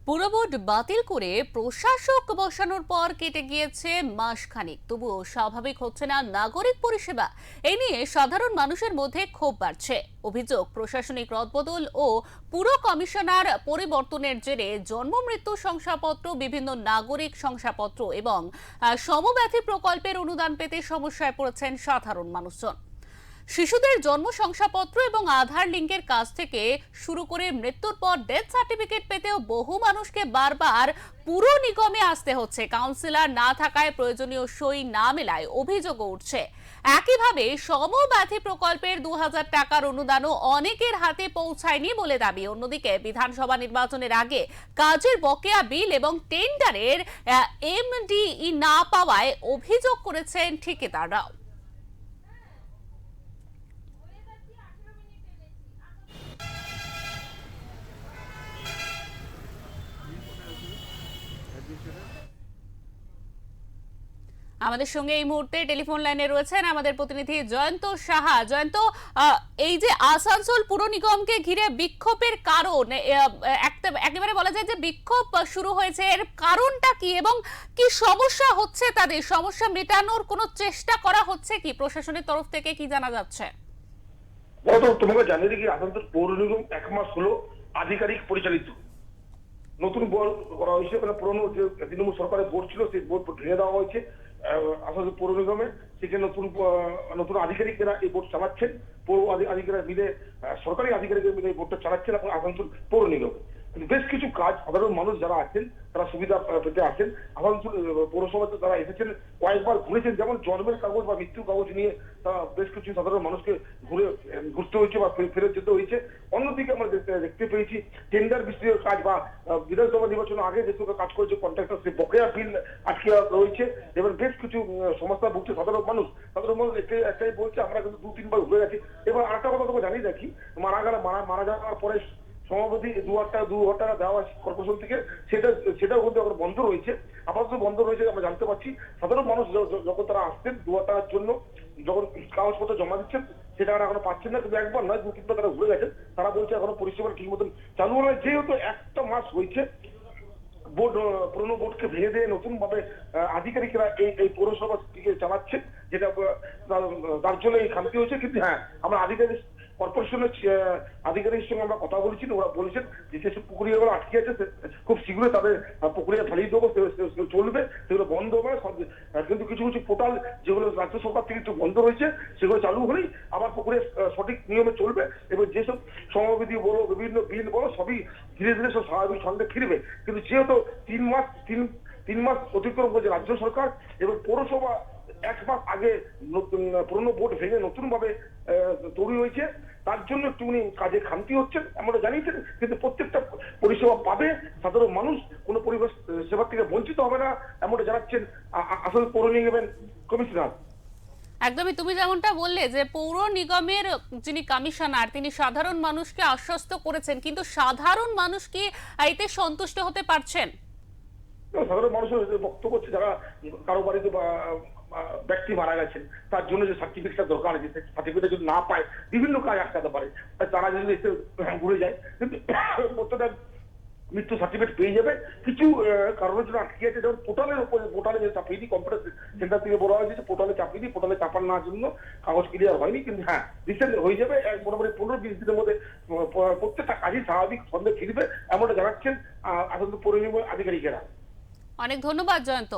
পুরভোট বাতিল করে প্রশাসক বসানোর পর কেটে গিয়েছে মাসখানেক, তবুও স্বাভাবিক হচ্ছে না নাগরিক পরিষেবা। এই নিয়ে সাধারণ মানুষের মধ্যে ক্ষোভ বাড়ছে। অভিযোগ, প্রশাসনিক রদবদল ও পুর কমিশনার পরিবর্তনের জেরে জন্ম মৃত্যু শংসাপত্র, বিভিন্ন নাগরিক শংসাপত্র এবং সমব্যাথী প্রকল্পের অনুদান পেতে সমস্যায় পড়েছেন সাধারণ মানুষজন। শিশুদের জন্ম শংসাপত্র এবং আধার লিঙ্কের কাজ থেকে শুরু করে মৃত্যুর পর ডেথ সার্টিফিকেট পেতেও বহু মানুষকে বারবার পুর নিগমে আসতে হচ্ছে। কাউন্সিলর না থাকায় প্রয়োজনীয় সই না মেলায় অভিযোগও উঠছে। একইভাবে সমব্যাথী প্রকল্পের 2000 টাকার অনুদানও অনেকের হাতে পৌঁছায়নি বলে দাবি। অন্যদিকে বিধানসভা নির্বাচনের আগে কাজের বকেয়া বিল এবং টেন্ডারের এমডিই না পাওয়ায় অভিযোগ করেছেন ঠিকাদাররাও। আমাদের সঙ্গে এই মুহূর্তে টেলিফোন লাইনে রয়েছেন আমাদের প্রতিনিধি জয়ন্ত সাহা। জয়ন্ত, এই যে আসানসোল পুর নিগমকে ঘিরে বিক্ষোভের কারণ, একেবারে বলা যায় যে বিক্ষোভ শুরু হয়েছে, এর কারণটা কি এবং কি সমস্যা হচ্ছে, তাদের সমস্যা মেটানোর কোনো চেষ্টা করা হচ্ছে কি প্রশাসনের তরফ থেকে, কি জানা যাচ্ছে? তোমাকে জানিয়ে দিই, আসানসোল পৌর নিগম 1 মাস হলো আধিকারিক পরিচালিত। নতুন বোর্ড করা হয়েছে, মানে পুরনো যে তৃণমূল সরকারের বোর্ড ছিল সেই বোর্ড ভেঙে দেওয়া হয়েছে আসানসোল পৌর নিগমে। সেখানে নতুন আধিকারিকেরা এই বোর্ড চালাচ্ছেন। পৌর আধিকারিকরা মিলে, সরকারি আধিকারিকরা মিলে এই বোর্ডটা চালাচ্ছেন এখন আসানসোল পৌর নিগমে। কিন্তু বেশ কিছু কাজ সাধারণ মানুষ যারা আছেন তারা সুবিধা পেতে আসেন। আসানসোল পৌরসভাতে তারা এসেছেন, কয়েকবার ঘুরেছেন, যেমন জন্মের কাগজ বা মৃত্যুর কাগজ নিয়ে তারা বেশ কিছু সাধারণ মানুষকে ঘুরতে হয়েছে বা ফেরত যেতে হয়েছে। অন্যদিকে আমরা দেখতে পেয়েছি টেন্ডার বিষয়ক কাজ বা বিধানসভা নির্বাচনের আগে যে কাজ করেছে কন্ট্রাক্টর, সেই বকেয়া বিল আটকে রয়েছে। এবার বেশ কিছু সমস্যা ভুগছে সাধারণ মানুষ। একটাই বলছে, আমরা কিন্তু 2-3 বার ঘুরে গেছি। এবার আরেকটা কথা তোকে জানিয়ে রাখি, মারা যাওয়ার পরে সমাপতি 2,000 টাকা দেওয়া কর্পোরেশন থেকে, সেটাও কিন্তু এখন বন্ধ রয়েছে। আপাতত বন্ধ রয়েছে আমরা জানতে পারছি। সাধারণ মানুষ যখন তারা আসছেন 2,000 টাকার জন্য, যখন কাগজপত্র জমা দিচ্ছেন, সে টাকাটা এখনো পাচ্ছেন না। কিন্তু একবার নয়, 2-3 বার তারা ঘুরে গেছেন। তারা বলছে এখনো পরিষেবা ঠিক মতন চালু নয়। যেহেতু 1 মাস হয়েছে বোর্ড, পুরনো বোর্ডকে ভেঙে দিয়ে নতুন ভাবে আধিকারিকরা এই পৌরসভাটিকে চালাচ্ছে, যেটা তার জন্য এই খামতি হয়েছে। কিন্তু হ্যাঁ, আমরা কর্পোরেশনের আধিকারিকের সঙ্গে আমরা কথা বলেছি, ওরা বলেছেন যে যেসব পুকুরিয়াগুলো আটকে আছে খুব শীঘ্রই তাদের পুকুরিয়া ঢালিয়ে দেবো, চলবে, সেগুলো বন্ধ হবে। কিন্তু কিছু কিছু পোর্টাল যেগুলো রাজ্য সরকার থেকে একটু বন্ধ রয়েছে, সেগুলো চালু হলেই আবার পুকুরিয়া সঠিক নিয়মে চলবে এবং যেসব সমবিধি বলো, বিভিন্ন বিল বলো, সবই ধীরে ধীরে সব স্বাভাবিক ছন্দে ফিরবে। কিন্তু যেহেতু 3 মাস অতিক্রম করেছে রাজ্য সরকার এবং পৌরসভা 1 মাস আগে পুরনো বোর্ড ভেঙে নতুন ভাবে তৈরি হয়েছে, তার জন্য একটুখানি কাজে খামতি হচ্ছে আমরা জানিয়েছেন। কিন্তু প্রত্যেকটা পরিষেবা পাবে সাধারণ মানুষ, কোনো পরিবেশ সেবা থেকে বঞ্চিত হবে না, এমনটা জানাচ্ছেন আসলে পৌর নিগমের কমিশনার। একদমই, তুমি যেমনটা বললে যে পৌর নিগমের যিনি কমিশনার তিনি সাধারণ মানুষকে আশ্বস্ত করেছেন, কিন্তু সাধারণ মানুষ কি এতে সন্তুষ্ট হতে পারছেন? সাধারণ মানুষের বক্তব্য হচ্ছে, যারা কারো বাড়িতে ব্যক্তি মারা গেছেন, তার জন্য যে সার্টিফিকেটটা দরকার আছে, সার্টিফিকেট যদি না পায় বিভিন্ন কাজ আটকাতে পারে। তারা যদি এসে ঘুরে যায়, কিন্তু প্রত্যেকটা মৃত্যু সার্টিফিকেট পেয়ে যাবে। কিছু কারণের জন্য আটকে আছে, যেমন পোর্টালে যে চাপিয়ে দিই, কম্পিউটার সেন্টার থেকে বলা হয়েছে পোর্টালে চাপিয়ে দিই, পোর্টালে চাপার নেওয়ার জন্য কাগজ ক্লিয়ার হয়নি। কিন্তু হ্যাঁ, রিসেন্ট হয়ে যাবে, মোটামুটি 15-20 দিনের মধ্যে প্রত্যেকটা কাজই স্বাভাবিক ছন্দে ফিরবে, এমনটা জানাচ্ছেন আসানসোল পৌর নিগমের আধিকারিকেরা। অনেক ধন্যবাদ জয়ন্ত।